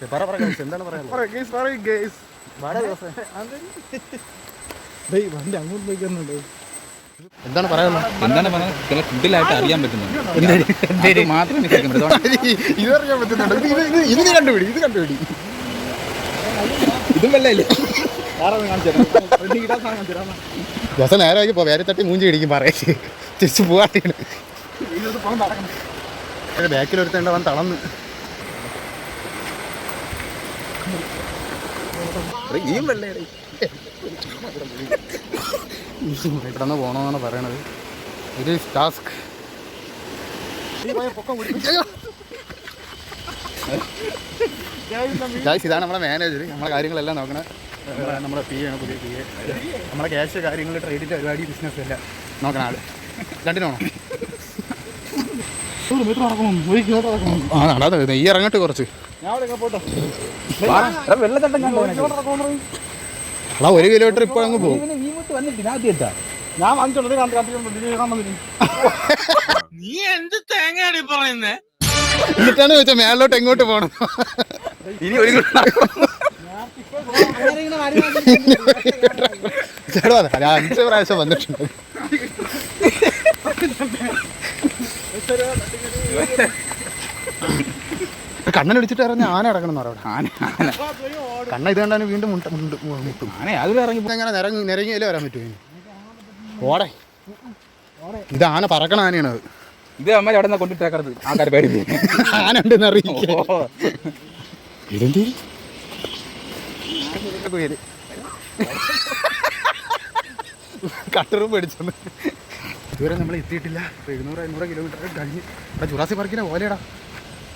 എന്താണ് പറയാ? എന്താണ് പറയാനുള്ളത്? എന്താണ് പറഞ്ഞത്? ഫുഡിലായിട്ട് അറിയാൻ പറ്റുന്നുണ്ട് മാത്രമേ ഇതറിയാൻ പറ്റുന്നുണ്ട്. ഇത് കണ്ടുപിടി, ഇത് കണ്ടുപിടി. ഇതും വെള്ളല്ലേ ദിവസം നേരമാക്കി പോ, വേറെ തട്ടി മൂഞ്ചി ഇടിക്കും പറയേ തിരിച്ചു പോവാണ്. ബാക്കിലൊരുത്തേണ്ട വന്ന് തളന്ന് ഈ വെള്ളേ പെട്ടെന്ന് പോകണമെന്നാണ് പറയണത്. ഇത് ടാസ്ക്. ഇതാണ് നമ്മളെ മാനേജർ. നമ്മളെ കാര്യങ്ങളെല്ലാം നോക്കണേ. നമ്മുടെ പി ആണ്, പുതിയ പി എ. നമ്മളെ ക്യാഷ് കാര്യങ്ങൾ, ട്രേഡിൻ്റെ പരിപാടി, ബിസിനസ് എല്ലാം നോക്കണ ആള്. രണ്ടിനാണോ? അതെ, ഈ ഇറങ്ങട്ട് കുറച്ച് വെള്ളത്തട്ടം അതാ 1 കിലോമീറ്റർ ഇപ്പോൾ അങ്ങ് പോകും. ഞാൻ നീ എന്ത് തേങ്ങയാണ് പറയുന്നേ? എന്നിട്ടാണ് ചോദിച്ചാൽ മേളിലോട്ട് എങ്ങോട്ട് പോകണം. ഇനി ഒരു ചേട്ടാ 5 പ്രാവശ്യം വന്നിട്ടുണ്ട്. കണ്ണൻ അടിച്ചിട്ട് ഇറങ്ങി ആന ഇറങ്ങണം എന്ന് പറയും. കണ്ണ ഇത് കണ്ടാൽ വീണ്ടും മുട്ടും. ആന അതിൽ ഇറങ്ങി എങ്ങനെ നിരങ്ങിയല്ലേ വരാൻ പറ്റുമോ? ഓടെ ഇത് ആന പറക്കണ ആനയാണത്. ഇത് അമ്മ എവിടെ നിന്ന് കൊണ്ടിട്ടേക്കരുത്, ആൾക്കാർ പേടി ആന ഉണ്ടെന്ന് അറിയിക്കും. കട്ടറും പേടിച്ചെന്ന്. ഇതുവരെ നമ്മൾ എത്തിയിട്ടില്ല. 700-500 കിലോമീറ്റർ കഴിഞ്ഞ്. ഇവിടെ ജുറാസി പാർക്കിൻ്റെ ഓലയടാ,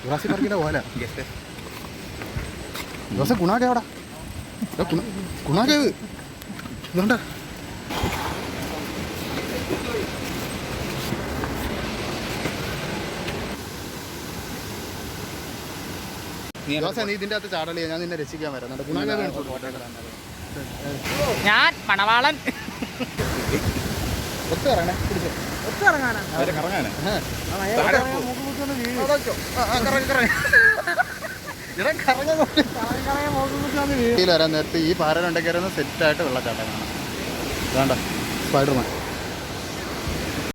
ജുറാസി പാർക്കിൻ്റെ ഓല. ദിവസം കുണാക്കേവടാ, കുണാക്കേവ് ഇതുകൊണ്ട്. നീ ഇതിൻ്റെ അകത്ത് ചാടലേ, ഞാൻ നിന്നെ രക്ഷിക്കാൻ വരാം. ഞാൻ പണവാളൻ. വരാൻ നേരത്തെ ഈ പാറ ഉണ്ടെങ്കിൽ സെറ്റായിട്ട് വെള്ളച്ചാട്ടം കാണാം. വേണ്ട സ്പൈഡർമാൻ.